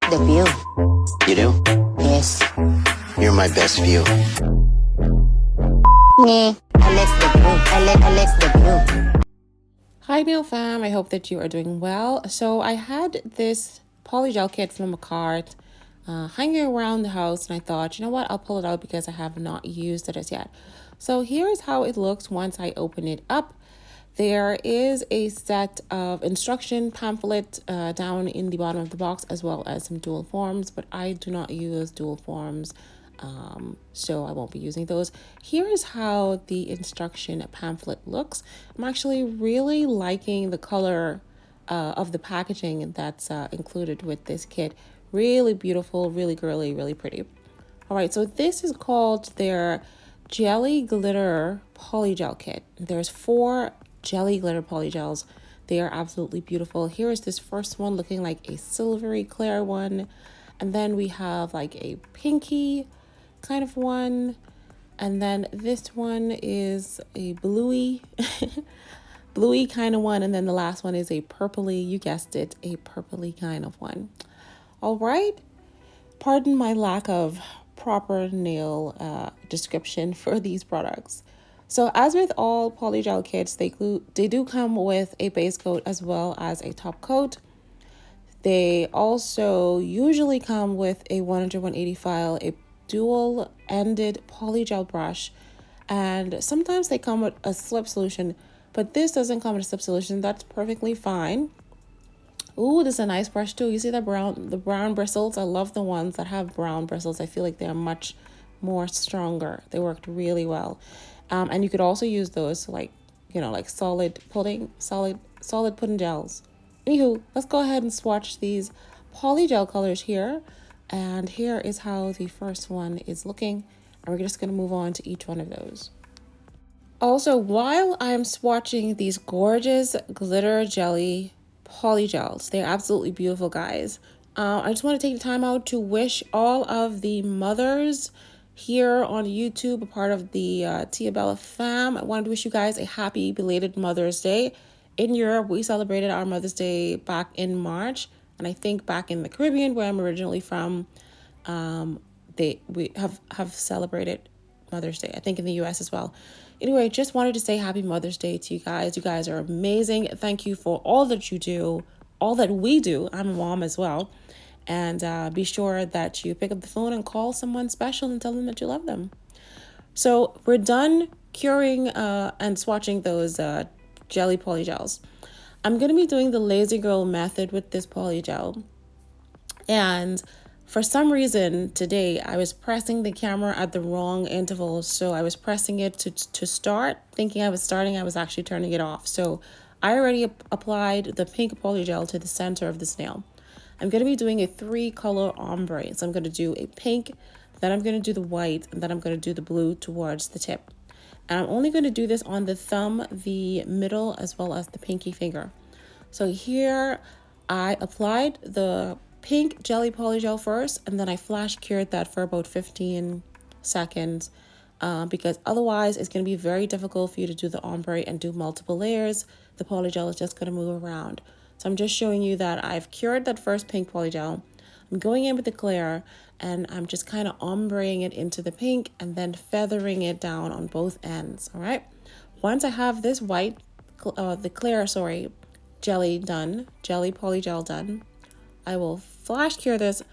the view. You do? Yes. You're my best view. Yeah. I like the view. I like the view. Hi nail fam, I hope that you are doing well. So I had this polygel kit from Makartt hanging around the house, and I thought, you know what, I'll pull it out because I have not used it as yet. So here's how it looks once I open it up. There is a set of instruction pamphlet down in the bottom of the box, as well as some dual forms, but I do not use dual forms, so I won't be using those. Here is how the instruction pamphlet looks. I'm actually really liking the color of the packaging that's included with this kit. Really beautiful, really girly, really pretty. All right, so this is called their Jelly Glitter Polygel Kit. There's 4 jelly glitter polygels. They are absolutely beautiful. Here is this first one looking like a silvery clear one. And then we have like a pinky kind of one. And then this one is a bluey, bluey kind of one. And then the last one is a purpley, you guessed it, a purpley kind of one. All right. Pardon my lack of proper nail description for these products. So as with all polygel kits, they do come with a base coat as well as a top coat. They also usually come with a 100-180 file, a dual-ended polygel brush, and sometimes they come with a slip solution, but this doesn't come with a slip solution. That's perfectly fine. Ooh, this is a nice brush too. You see the brown bristles? I love the ones that have brown bristles. I feel like they're much more stronger. They worked really well. And you could also use those to like solid pudding gels. Anywho, let's go ahead and swatch these polygel colors here. And here is how the first one is looking. And we're just going to move on to each one of those. Also, while I'm swatching these gorgeous glitter jelly polygels, they're absolutely beautiful, guys. I just want to take the time out to wish all of the mothers here on YouTube, a part of the TiaBella fam. I wanted to wish you guys a happy belated Mother's Day. In Europe, we celebrated our Mother's Day back in March, and I think back in the Caribbean, where I'm originally from, we have celebrated Mother's Day. I think in the US as well. Anyway, just wanted to say happy Mother's Day to you guys. You guys are amazing. Thank you for all that you do, all that we do. I'm a mom as well. And be sure that you pick up the phone and call someone special and tell them that you love them. So we're done curing and swatching those jelly polygels. I'm going to be doing the lazy girl method with this polygel. And for some reason today, I was pressing the camera at the wrong interval. So I was pressing it to start, thinking I was starting. I was actually turning it off. So I already applied the pink polygel to the center of this nail. I'm going to be doing a 3-color ombre. So I'm going to do a pink, then I'm going to do the white, and then I'm going to do the blue towards the tip. And I'm only going to do this on the thumb, the middle, as well as the pinky finger. So here I applied the pink jelly polygel first, and then I flash cured that for about 15 seconds because otherwise it's going to be very difficult for you to do the ombre and do multiple layers. The polygel is just going to move around. So I'm just showing you that I've cured that first pink polygel. I'm going in with the clear, and I'm just kind of ombreing it into the pink and then feathering it down on both ends. All right. Once I have this white, jelly polygel done, I will flash cure this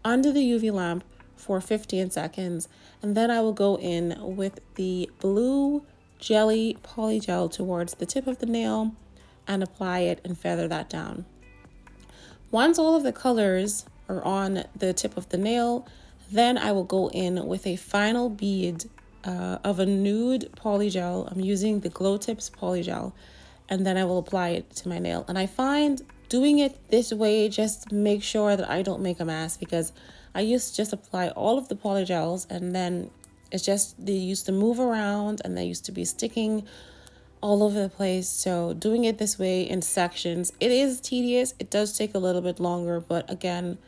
under the UV lamp for 15 seconds. And then I will go in with the blue jelly polygel towards the tip of the nail and apply it and feather that down. Once all of the colors are on the tip of the nail, then I will go in with a final bead of a nude polygel. I'm using the Glowtips polygel, and then I will apply it to my nail. And I find doing it this way just make sure that I don't make a mess, because I used to just apply all of the polygels and then it's just they used to move around and they used to be sticking all over the place. So doing it this way in sections, it is tedious. It does take a little bit longer, but again,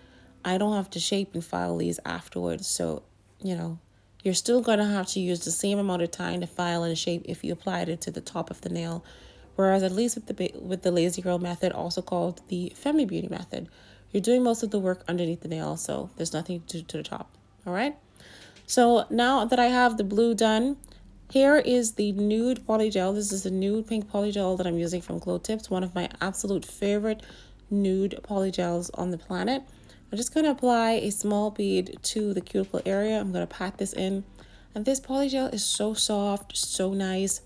I don't have to shape and file these afterwards. So, you're still going to have to use the same amount of time to file and shape if you applied it to the top of the nail. Whereas at least with the Lazy Girl method, also called the Femi Beauty method, you're doing most of the work underneath the nail, so there's nothing to do to the top. All right. So now that I have the blue done, here is the nude polygel. This is the nude pink polygel that I'm using from Glowtips, one of my absolute favorite nude polygels on the planet. I'm just going to apply a small bead to the cuticle area. I'm going to pat this in. And this polygel is so soft, so nice.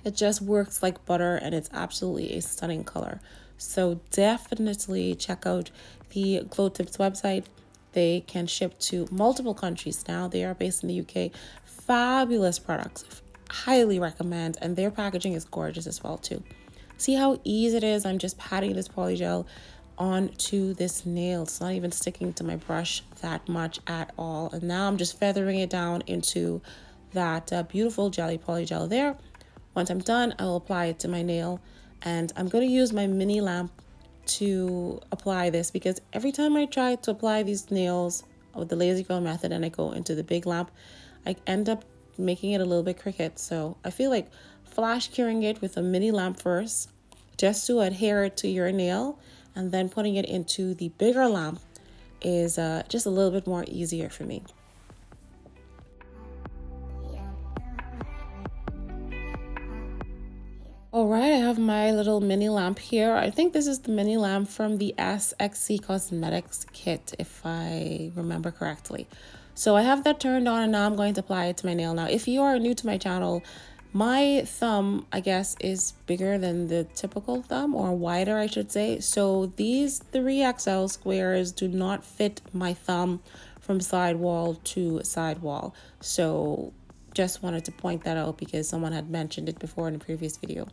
It just works like butter, and it's absolutely a stunning color. So definitely check out the Glowtips website. They can ship to multiple countries now. They are based in the UK. Fabulous products. Highly recommend. And their packaging is gorgeous as well too. See how easy it is? I'm just patting this polygel onto this nail. It's not even sticking to my brush that much at all. And now I'm just feathering it down into that beautiful jelly polygel there. Once I'm done, I will apply it to my nail, and I'm going to use my mini lamp to apply this, because every time I try to apply these nails with the lazy girl method and I go into the big lamp, I end up making it a little bit crooked. So I feel like flash curing it with a mini lamp first, just to adhere it to your nail, and then putting it into the bigger lamp is just a little bit more easier for me. All right, I have my little mini lamp here. I think this is the mini lamp from the SXC Cosmetics kit, if I remember correctly. So I have that turned on, and now I'm going to apply it to my nail. Now, if you are new to my channel, my thumb, I guess, is bigger than the typical thumb, or wider, I should say. So these 3XL squares do not fit my thumb from sidewall to sidewall. So just wanted to point that out because someone had mentioned it before in a previous video.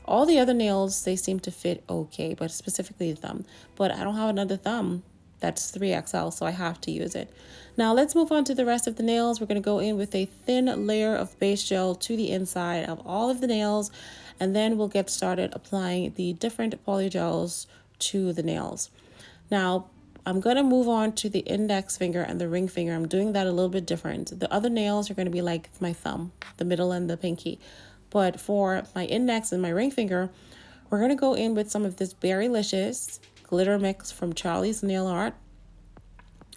All the other nails, they seem to fit okay, but specifically the thumb. But I don't have another thumb that's 3XL, so I have to use it. Now let's move on to the rest of the nails. We're going to go in with a thin layer of base gel to the inside of all of the nails, and then we'll get started applying the different polygels to the nails. Now, I'm going to move on to the index finger and the ring finger. I'm doing that a little bit different. The other nails are going to be like my thumb, the middle and the pinky. But for my index and my ring finger, we're going to go in with some of this Berrylicious glitter mix from Charlie's Nail Art.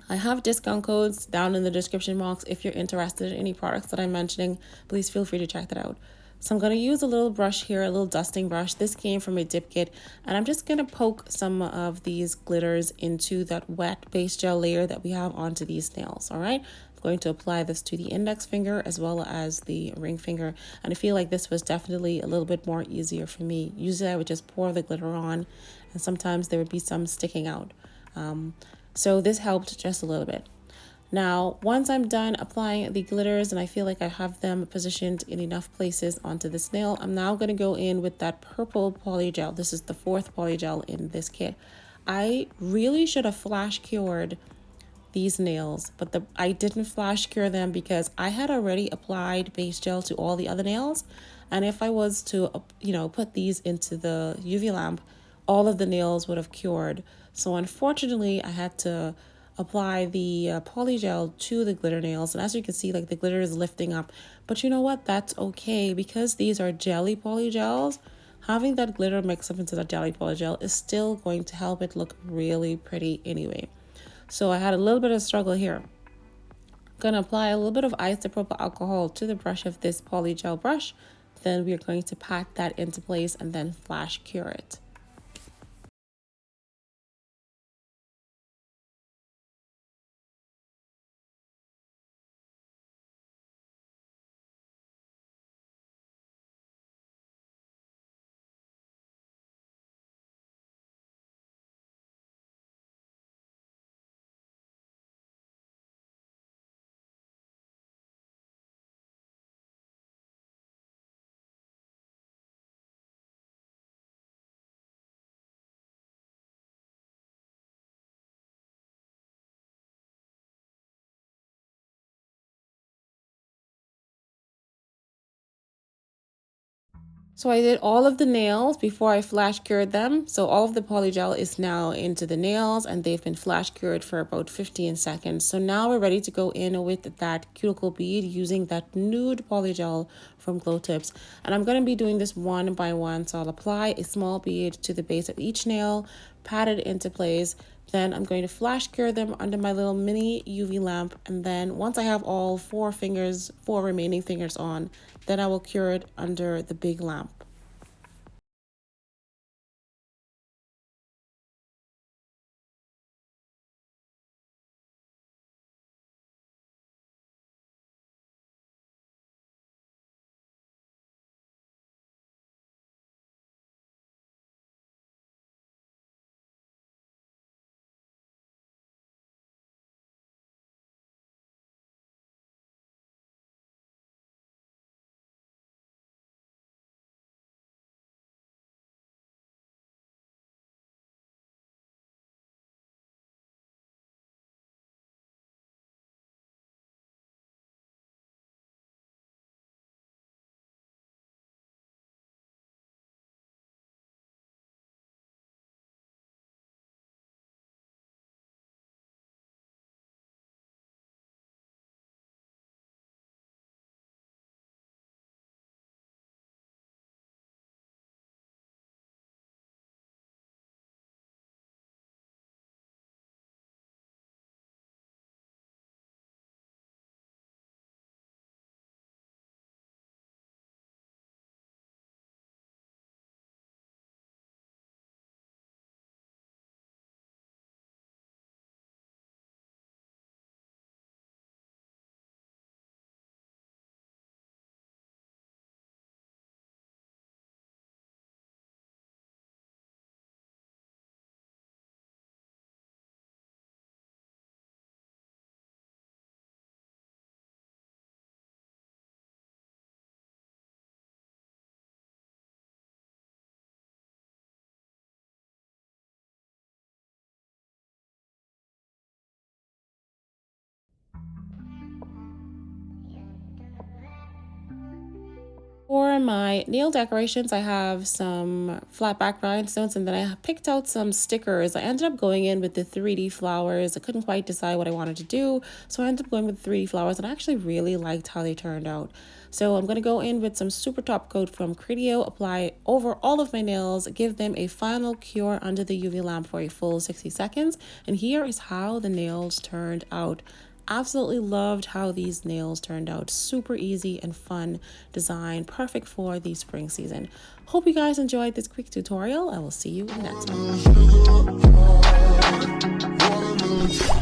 I have discount codes down in the description box. If you're interested in any products that I'm mentioning, please feel free to check that out. So I'm going to use a little brush here, a little dusting brush. This came from a dip kit, and I'm just going to poke some of these glitters into that wet base gel layer that we have onto these nails. All right, I'm going to apply this to the index finger as well as the ring finger, and I feel like this was definitely a little bit more easier for me. Usually I would just pour the glitter on, and sometimes there would be some sticking out. So this helped just a little bit. Now, once I'm done applying the glitters and I feel like I have them positioned in enough places onto this nail, I'm now going to go in with that purple polygel. This is the 4th polygel in this kit. I really should have flash cured these nails, but I didn't flash cure them because I had already applied base gel to all the other nails. And if I was to, put these into the UV lamp, all of the nails would have cured. So unfortunately, I had to apply the polygel to the glitter nails, and as you can see, like, the glitter is lifting up. But you know what, that's okay, because these are jelly polygels. Having that glitter mix up into that jelly polygel is still going to help it look really pretty anyway. So I had a little bit of struggle here. I'm going to apply a little bit of isopropyl alcohol to the brush of this polygel brush. Then we are going to pat that into place and then flash cure it. So I did all of the nails before I flash cured them. So all of the polygel is now into the nails, and they've been flash cured for about 15 seconds. So now we're ready to go in with that cuticle bead using that nude polygel from Glowtips. And I'm going to be doing this one by one. So I'll apply a small bead to the base of each nail, pat it into place, Then I'm going to flash cure them under my little mini UV lamp. And then once I have all four remaining fingers on, then I will cure it under the big lamp. For my nail decorations, I have some flat back rhinestones, and then I picked out some stickers. I ended up going in with the 3D flowers. I couldn't quite decide what I wanted to do, so I ended up going with 3D flowers, and I actually really liked how they turned out. So I'm going to go in with some super top coat from Cuticle, apply over all of my nails, give them a final cure under the UV lamp for a full 60 seconds, and here is how the nails turned out. Absolutely loved how these nails turned out. Super easy and fun design, perfect for the spring season. Hope you guys enjoyed this quick tutorial. I will see you in the next one.